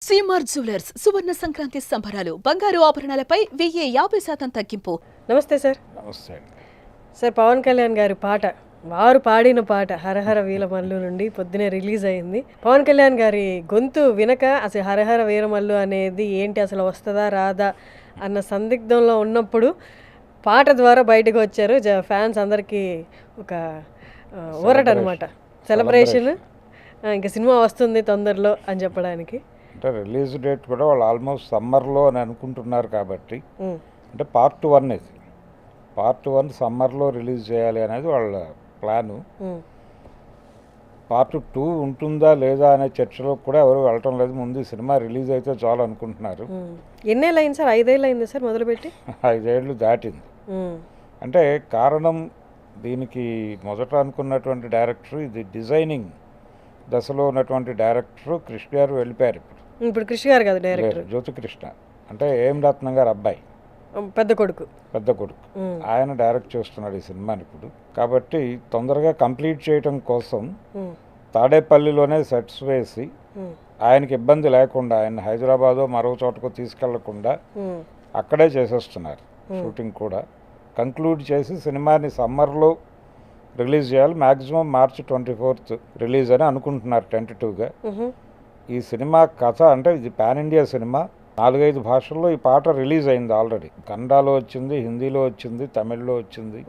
CMR jewellers సువర్ణ సంక్రాంతి సంబరాలు బంగారు ఆభరణాలపై 1050% తగ్గింపు. నమస్తే సార్. నమస్తే అండి. సార్, పవన్ కళ్యాణ్ గారి పాట, వారు పాడిన పాట హరహర వీరమల్లు నుండి పొద్దునే రిలీజ్ అయింది. పవన్ కళ్యాణ్ గారి గొంతు వినక అసలు హరహర వీరమల్లు అనేది ఏంటి, అసలు వస్తుందా రాదా అన్న సందిగ్ధంలో ఉన్నప్పుడు పాట ద్వారా బయటకు వచ్చారు. ఫ్యాన్స్ అందరికీ ఒక ఊరట అనమాట, సెలబ్రేషన్. ఇంకా సినిమా వస్తుంది తొందరలో అని చెప్పడానికి. అంటే రిలీజ్ డేట్ కూడా వాళ్ళు ఆల్మోస్ట్ సమ్మర్లో అని అనుకుంటున్నారు కాబట్టి, అంటే పార్ట్ 1 ఇది. పార్ట్ 1 సమ్మర్లో రిలీజ్ చేయాలి అనేది వాళ్ళ ప్లాను. పార్ట్ 2 ఉంటుందా లేదా అనే చర్చలో కూడా ఎవరు వెళ్ళటం లేదు. ముందు సినిమా రిలీజ్ అయితే చాలు అనుకుంటున్నారు. ఎన్నేళ్ళు అయింది సార్? 5 ఏళ్ళు అయింది సార్ మొదలుపెట్టి? 5 ఏళ్ళు దాటింది. అంటే కారణం దీనికి మొదట అనుకున్నటువంటి డైరెక్టర్, ఇది డిజైనింగ్ దశలో ఉన్నటువంటి డైరెక్టర్ కృష్ణ గారు వెళ్ళిపోయారు. ఇప్పుడు కృష్ణ గారు కదా డైరెక్టర్, జ్యోతికృష్ణ అంటే ఏం రత్నం గారు అబ్బాయి, పెద్ద కొడుకు. ఆయన డైరెక్ట్ చేస్తున్నాడు ఈ సినిమాని ఇప్పుడు. కాబట్టి తొందరగా కంప్లీట్ చేయటం కోసం తాడేపల్లిలోనే సెట్స్ వేసి ఆయనకి ఇబ్బంది లేకుండా, ఆయన హైదరాబాదో మరో చోటకు తీసుకెళ్లకుండా అక్కడే చేసేస్తున్నారు షూటింగ్ కూడా. కంక్లూడ్ చేసి సినిమాని సమ్మర్లో రిలీజ్ చేయాలి. మ్యాక్సిమం మార్చి 24th రిలీజ్ అని అనుకుంటున్నారు టెంటటివ్గా. ఈ సినిమా కథ అంటే ఇది పాన్ ఇండియా సినిమా. 4-5 భాషల్లో ఈ పాట రిలీజ్ అయింది ఆల్రెడీ. కన్నడలో వచ్చింది, హిందీలో వచ్చింది, తమిళ్లో వచ్చింది,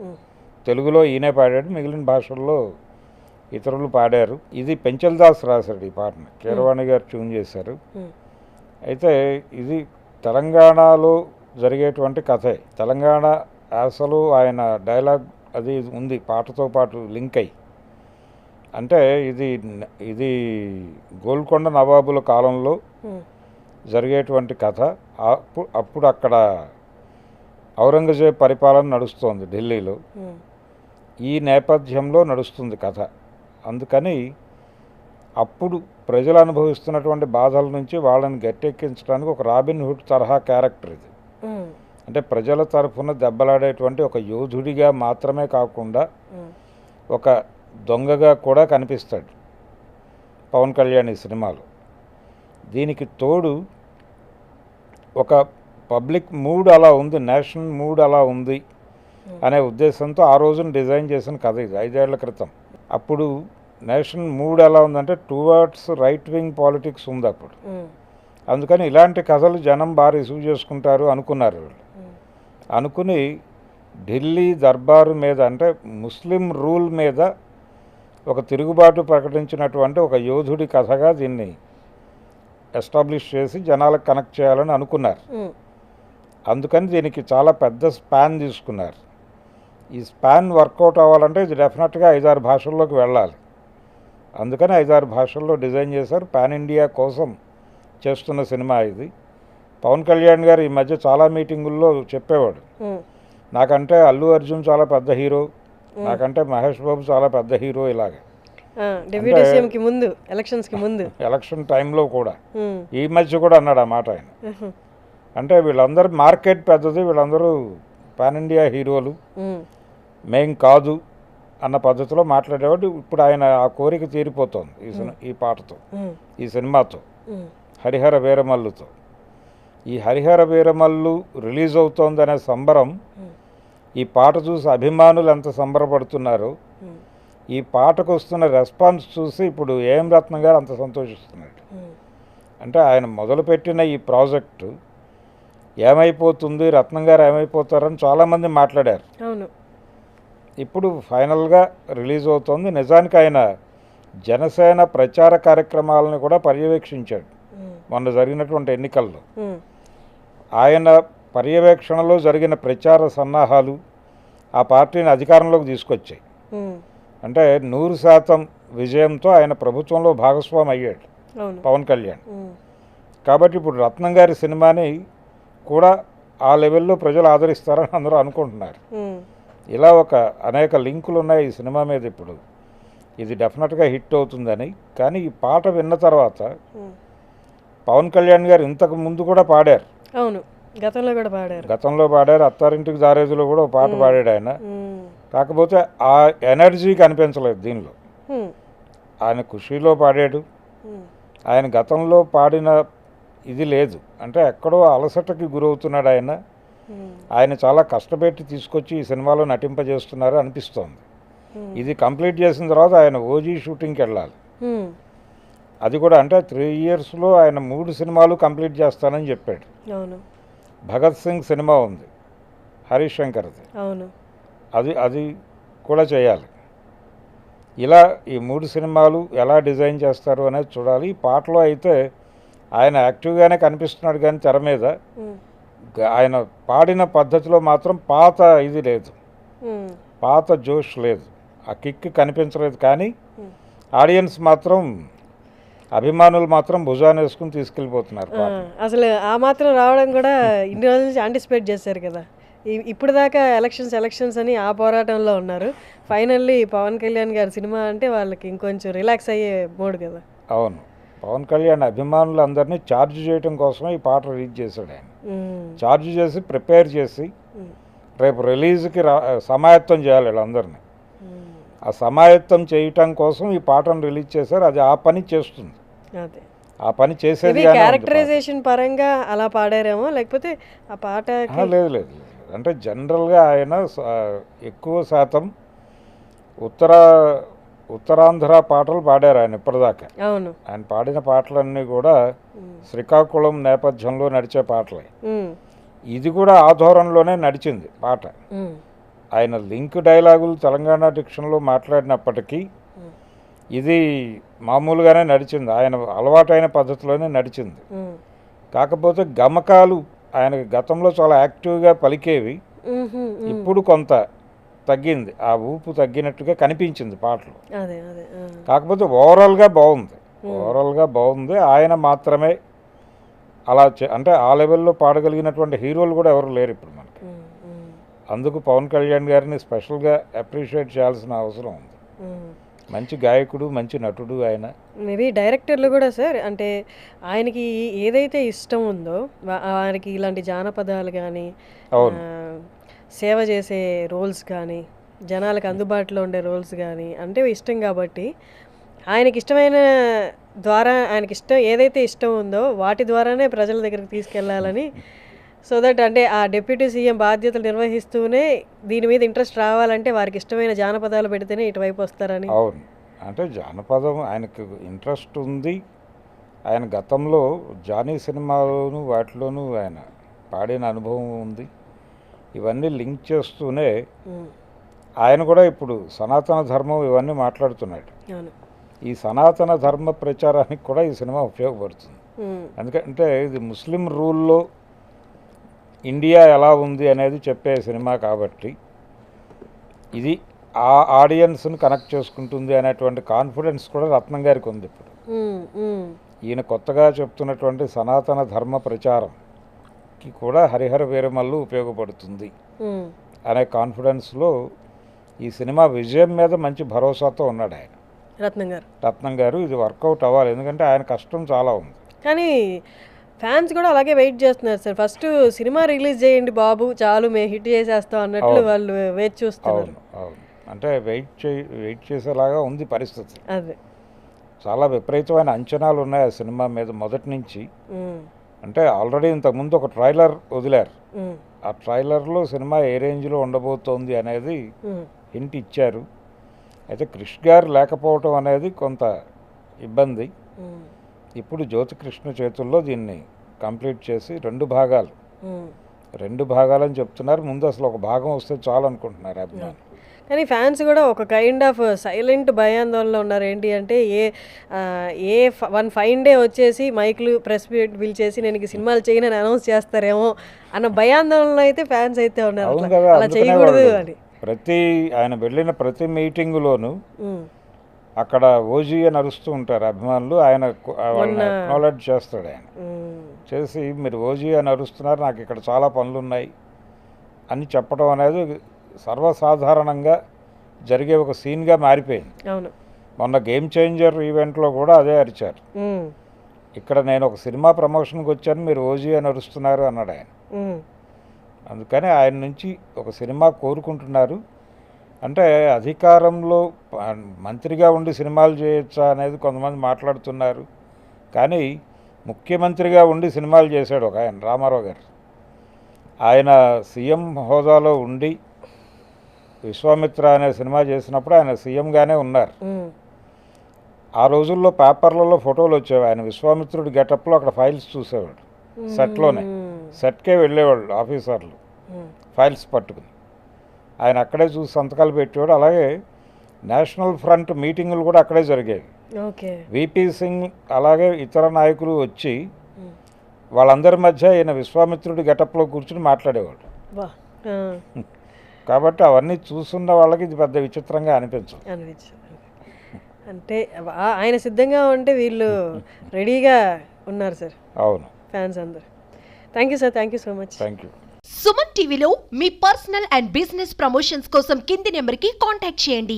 తెలుగులో ఈయనే పాడాడు, మిగిలిన భాషల్లో ఇతరులు పాడారు. ఇది పెంచల్ దాస్ రాశాడు ఈ పాటని, కీరవాణి గారు ట్యూన్ చేశారు. అయితే ఇది తెలంగాణలో జరిగేటువంటి కథే. తెలంగాణ అసలు ఆయన డైలాగ్ అది ఉంది పాటతో పాటు లింక్ అయ్యి. అంటే ఇది గోల్కొండ నవాబుల కాలంలో జరిగేటువంటి కథ. అప్పుడు అక్కడ ఔరంగజేబ్ పరిపాలన నడుస్తోంది ఢిల్లీలో. ఈ నేపథ్యంలో నడుస్తుంది కథ. అందుకని అప్పుడు ప్రజలు అనుభవిస్తున్నటువంటి బాధల నుంచి వాళ్ళని గట్టెక్కించడానికి ఒక రాబిన్ హుడ్ తరహా క్యారెక్టర్ ఇది. అంటే ప్రజల తరఫున దెబ్బలాడేటువంటి ఒక యోధుడిగా మాత్రమే కాకుండా ఒక దొంగగా కూడా కనిపిస్తాడు పవన్ కళ్యాణ్ ఈ సినిమాలో. దీనికి తోడు ఒక పబ్లిక్ మూడ్ అలా ఉంది, నేషనల్ మూడ్ అలా ఉంది అనే ఉద్దేశంతో ఆ రోజున డిజైన్ చేసిన కథ ఇది 5 ఏళ్ల క్రితం. అప్పుడు నేషనల్ మూడ్ ఎలా ఉందంటే టువర్డ్స్ రైట్ వింగ్ పాలిటిక్స్ ఉంది అప్పుడు. అందుకని ఇలాంటి కథలు జనం బాగా రిసీవ్ చేసుకుంటారు అనుకున్నారు వీళ్ళు. అనుకుని ఢిల్లీ దర్బారు మీద, అంటే ముస్లిం రూల్ మీద ఒక తిరుగుబాటు ప్రకటించినటువంటి ఒక యోధుడి కథగా దీన్ని ఎస్టాబ్లిష్ చేసి జనాలకు కనెక్ట్ చేయాలని అనుకున్నారు. అందుకని దీనికి చాలా పెద్ద స్పాన్ తీసుకున్నారు. ఈ స్పాన్ వర్కౌట్ అవ్వాలంటే ఇది డెఫినెట్గా 5-6 భాషల్లోకి వెళ్ళాలి. అందుకని 5-6 భాషల్లో డిజైన్ చేశారు. పాన్ ఇండియా కోసం చేస్తున్న సినిమా ఇది. పవన్ కళ్యాణ్ గారు ఈ మధ్య చాలా మీటింగుల్లో చెప్పేవాడు, నాకంటే అల్లు అర్జున్ చాలా పెద్ద హీరో, నాకంటే మహేష్ బాబు చాలా పెద్ద హీరో. ఇలాగే ఎలక్షన్ టైంలో కూడా ఈ మధ్య కూడా అన్నాడు ఆ మాట ఆయన. అంటే వీళ్ళందరూ మార్కెట్ పెద్దది, వీళ్ళందరూ పాన్ ఇండియా హీరోలు, మేం కాదు అన్న పద్ధతిలో మాట్లాడేవాడు. ఇప్పుడు ఆయన ఆ కోరిక తీరిపోతుంది ఈ పాటతో, ఈ సినిమాతో, హరిహర వీరమల్లుతో. ఈ హరిహర వీరమల్లు రిలీజ్ అవుతోందనే సంబరం, ఈ పాట చూసి అభిమానులు ఎంత సంబరపడుతున్నారో, ఈ పాటకు వస్తున్న రెస్పాన్స్ చూసి ఇప్పుడు ఏఎం రత్నం గారు అంత సంతోషిస్తున్నాడు. అంటే ఆయన మొదలుపెట్టిన ఈ ప్రాజెక్టు ఏమైపోతుంది, రత్నం గారు ఏమైపోతారని చాలామంది మాట్లాడారు. ఇప్పుడు ఫైనల్గా రిలీజ్ అవుతోంది. నిజానికి ఆయన జనసేన ప్రచార కార్యక్రమాలను కూడా పర్యవేక్షించాడు మొన్న జరిగినటువంటి ఎన్నికల్లో. ఆయన పర్యవేక్షణలో జరిగిన ప్రచార సన్నాహాలు ఆ పార్టీని అధికారంలోకి తీసుకొచ్చాయి. అంటే 100% విజయంతో ఆయన ప్రభుత్వంలో భాగస్వామి అయ్యాడు పవన్ కళ్యాణ్. కాబట్టి ఇప్పుడు రత్నం గారి సినిమాని కూడా ఆ లెవెల్లో ప్రజలు ఆదరిస్తారని అందరూ అనుకుంటున్నారు. ఇలా అనేక లింకులు ఉన్నాయి ఈ సినిమా మీద. ఇప్పుడు ఇది డెఫినెట్గా హిట్ అవుతుందని. కానీ ఈ పాట విన్న తర్వాత పవన్ కళ్యాణ్ గారు ఇంతకు ముందు కూడా పాడారు. గతంలో పాడారు. అత్తారింటికి దారేదిలో కూడా ఒక పాట పాడాడు ఆయన. కాకపోతే ఆ ఎనర్జీ కనిపించలేదు దీనిలో. ఆయన ఖుషీలో పాడాడు. ఆయన గతంలో పాడిన ఇది లేదు. అంటే ఎక్కడో అలసటకి గురవుతున్నాడు ఆయన. ఆయన చాలా కష్టపెట్టి తీసుకొచ్చి ఈ సినిమాలో నటింపజేస్తున్నారు అనిపిస్తోంది. ఇది కంప్లీట్ చేసిన తర్వాత ఆయన ఓజీ షూటింగ్కి వెళ్ళాలి. అది కూడా అంటే 3 yearsలో ఆయన 3 సినిమాలు కంప్లీట్ చేస్తానని చెప్పాడు. అవును, భగత్ సింగ్ సినిమా ఉంది హరీష్ శంకర్ది, అవును, అది కూడా చేయాలి. ఇలా ఈ 3 సినిమాలు ఎలా డిజైన్ చేస్తారు అనేది చూడాలి. ఈ పాటలో అయితే ఆయన యాక్టివ్గానే కనిపిస్తున్నాడు, కానీ తెర మీద ఆయన పాడిన పద్ధతిలో మాత్రం పాత ఇది లేదు, పాత జోష్ లేదు, ఆ కిక్ కనిపించలేదు. కానీ ఆడియన్స్ మాత్రం, అభిమానులు మాత్రం భుజాన్ని వేసుకుని తీసుకెళ్ళిపోతున్నారు. అసలు ఆ మాత్రం రావడం కూడా ఇన్ని రోజుల నుంచి యాంటిసిపేట్ చేశారు కదా. ఇప్పుడు దాకా ఎలక్షన్స్ అని ఆ పోరాటంలో ఉన్నారు. ఫైనల్లీ పవన్ కళ్యాణ్ గారి సినిమా అంటే వాళ్ళకి ఇంకొంచెం రిలాక్స్ అయ్యే మోడ్ కదా. అవును, పవన్ కళ్యాణ్ అభిమానులు అందరినీ ఛార్జ్ చేయడం కోసమే ఈ పాట రిలీజ్ చేశాడు. ఆయన ఛార్జ్ చేసి ప్రిపేర్ చేసి రేపు రిలీజ్కి సమాయత్తం చేయాలి వీళ్ళందరినీ. ఆ సమాయత్తం చేయటం కోసం ఈ పాటను రిలీజ్ చేశారు. అది ఆ పని చేస్తుంది, అదే ఆ పని చేసేది. క్యారెక్టరైజేషన్ పరంగా అలా పాడారేమో, లేకపోతే ఆ పాట లేదు. అంటే జనరల్గా ఆయన ఎక్కువ శాతం ఉత్తరాంధ్ర పాటలు పాడారు ఆయన ఇప్పటిదాకా. అవును, ఆయన పాడిన పాటలన్నీ కూడా శ్రీకాకుళం నేపథ్యంలో నడిచే పాటలే. ఇది కూడా ఆ ధోరణిలోనే నడిచింది పాట. ఆయన లింక్ డైలాగులు తెలంగాణ డిక్షన్లో మాట్లాడినప్పటికీ ఇది మామూలుగానే నడిచింది, ఆయన అలవాటైన పద్ధతిలోనే నడిచింది. కాకపోతే గమకాలు ఆయనకి గతంలో చాలా యాక్టివ్గా పలికేవి, ఇప్పుడు కొంత తగ్గింది, ఆ ఊపు తగ్గినట్టుగా కనిపించింది పాటలు. కాకపోతే ఓవరాల్గా బాగుంది. ఆయన మాత్రమే అలా అంటే ఆ లెవెల్లో పాడగలిగినటువంటి హీరోలు కూడా ఎవరు లేరు ఇప్పుడు మనకి. అందుకు పవన్ కళ్యాణ్ గారిని స్పెషల్గా అప్రిషియేట్ చేయాల్సిన అవసరం ఉంది. మంచి గాయకుడు, మంచి నటుడు ఆయన. మేబీ డైరెక్టర్లు కూడా సార్, అంటే ఆయనకి ఏదైతే ఇష్టం ఉందో ఆయనకి ఇలాంటి జానపదాలు కానీ, సేవ చేసే రోల్స్ కానీ, జనాలకు అందుబాటులో ఉండే రోల్స్ కానీ అంటే ఇష్టం కాబట్టి ఆయనకి ఇష్టమైన ద్వారా ఏదైతే ఇష్టం ఉందో వాటి ద్వారానే ప్రజల దగ్గరికి తీసుకెళ్లాలని, సో దట్ అంటే ఆ డిప్యూటీ సీఎం బాధ్యతలు నిర్వహిస్తూనే దీని మీద ఇంట్రెస్ట్ రావాలంటే వారికి ఇష్టమైన జానపదాలు పెడితేనే ఇటువైపు వస్తారని. అవును, అంటే జానపదం ఆయనకు ఇంట్రెస్ట్ ఉంది. ఆయన గతంలో జానీ సినిమాలోను వాటిలోనూ ఆయన పాడిన అనుభవం ఉంది. ఇవన్నీ లింక్ చేస్తూనే ఆయన కూడా ఇప్పుడు సనాతన ధర్మం ఇవన్నీ మాట్లాడుతున్నాడు. ఈ సనాతన ధర్మ ప్రచారానికి కూడా ఈ సినిమా ఉపయోగపడుతుంది. ఎందుకంటే ఇది ముస్లిం రూల్లో ఇండియా ఎలా ఉంది అనేది చెప్పే సినిమా కాబట్టి ఇది ఆ ఆడియన్స్ని కనెక్ట్ చేసుకుంటుంది అనేటువంటి కాన్ఫిడెన్స్ కూడా రత్నం గారికి ఉంది. ఇప్పుడు ఈయన కొత్తగా చెప్తున్నటువంటి సనాతన ధర్మ ప్రచారంకి కూడా హరిహర వీరమల్లు ఉపయోగపడుతుంది అనే కాన్ఫిడెన్స్లో ఈ సినిమా విజయం మీద మంచి భరోసాతో ఉన్నాడు ఆయన, రత్నం గారు. ఇది వర్కౌట్ అవ్వాలి, ఎందుకంటే ఆయన కష్టం చాలా ఉంది. కానీ ఫ్యాన్స్ కూడా అలాగే వెయిట్ చేస్తున్నారు సార్. ఫస్ట్ సినిమా రిలీజ్ చేయండి బాబు, చాలు మేము హిట్ చేసేస్తాం అన్నట్లు వాళ్ళు వెయిట్ చూస్తున్నారు. అవును, అంటే వెయిట్ చేసేలాగా ఉంది పరిస్థితి. అదే చాలా విపరీతమైన అంచనాలు ఉన్నాయి ఆ సినిమా మీద మొదటి నుంచి. అంటే ఆల్రెడీ ఇంతకుముందు ఒక ట్రైలర్ వదిలారు. ఆ ట్రైలర్లో సినిమా ఏ రేంజ్లో ఉండబోతోంది అనేది హింట్ ఇచ్చారు. అయితే క్రిష్ గారు లేకపోవటం అనేది కొంత ఇబ్బంది. ఇప్పుడు జ్యోతికృష్ణ చేతుల్లో దీన్ని కంప్లీట్ చేసి 2 భాగాలని చెప్తున్నారు. ముందు అసలు ఒక భాగం వస్తే చాలు అనుకుంటున్నారు అభిమానులు. కానీ ఫ్యాన్స్ కూడా ఒక కైండ్ ఆఫ్ సైలెంట్ భయాందోళనలో ఉన్నారు. ఏంటి అంటే వన్ ఫైన్ డే వచ్చేసి మైక్లు ప్రెస్ మీట్ పిలిచేసి నేను ఈ సినిమాలు చేయనని అనౌన్స్ చేస్తారేమో అన్న భయాందోళనలో అయితే ఫ్యాన్స్ అయితే ఉన్నారు. అలా చేయకూడదు అని ఆయన వెళ్ళిన ప్రతి మీటింగులోనూ అక్కడ ఓజీ అని అరుస్తూ ఉంటారు అభిమానులు. ఆయన వాళ్ళని అక్నాలెడ్జ్ చేస్తాడు. ఆయన చేసి మీరు ఓజీ అని అరుస్తున్నారు, నాకు ఇక్కడ చాలా పనులు ఉన్నాయి అని చెప్పడం అనేది సర్వసాధారణంగా జరిగే ఒక సీన్గా మారిపోయింది. మొన్న గేమ్ చేంజర్ ఈవెంట్లో కూడా అదే అరిచారు. ఇక్కడ నేను ఒక సినిమా ప్రమోషన్కి వచ్చాను, మీరు ఓజీ అని అరుస్తున్నారు అన్నాడు ఆయన. అందుకని ఆయన నుంచి ఒక సినిమా కోరుకుంటున్నారు. అంటే అధికారంలో మంత్రిగా ఉండి సినిమాలు చేయొచ్చా అనేది కొంతమంది మాట్లాడుతున్నారు. కానీ ముఖ్యమంత్రిగా ఉండి సినిమాలు చేశాడు ఒక ఆయన, రామారావు గారు. ఆయన సీఎం హోదాలో ఉండి విశ్వామిత్ర అనే సినిమా చేసినప్పుడు ఆయన సీఎంగానే ఉన్నారు. ఆ రోజుల్లో పేపర్లలో ఫోటోలు వచ్చేవి. ఆయన విశ్వామిత్రుడి గెటప్లో అక్కడ ఫైల్స్ చూసేవాడు. సెట్లోనే, సెట్కే వెళ్ళేవాళ్ళు ఆఫీసర్లు ఫైల్స్ పట్టుకుని. ఆయన అక్కడే చూసి సంతకాలు పెట్టేవాడు. అలాగే నేషనల్ ఫ్రంట్ మీటింగులు కూడా అక్కడే జరిగేవి. విపి సింగ్ అలాగే ఇతర నాయకులు వచ్చి వాళ్ళందరి మధ్య ఈయన విశ్వామిత్రుడి గెటప్లో కూర్చుని మాట్లాడేవాడు. కాబట్టి అవన్నీ చూస్తున్న వాళ్ళకి ఇది పెద్ద విచిత్రంగా అనిపించదు. అంటే ఆయన సిద్ధంగా ఉంటే వీళ్ళు రెడీగా ఉన్నారు సార్. అవును, ఫ్యాన్స్ అందరు. Thank you sir, thank you so much. Thank you. Suman టీవీలో మీ పర్సనల్ అండ్ బిజినెస్ ప్రమోషన్స్ కోసం కింది నెంబర్కి కాంటాక్ట్ చేయండి.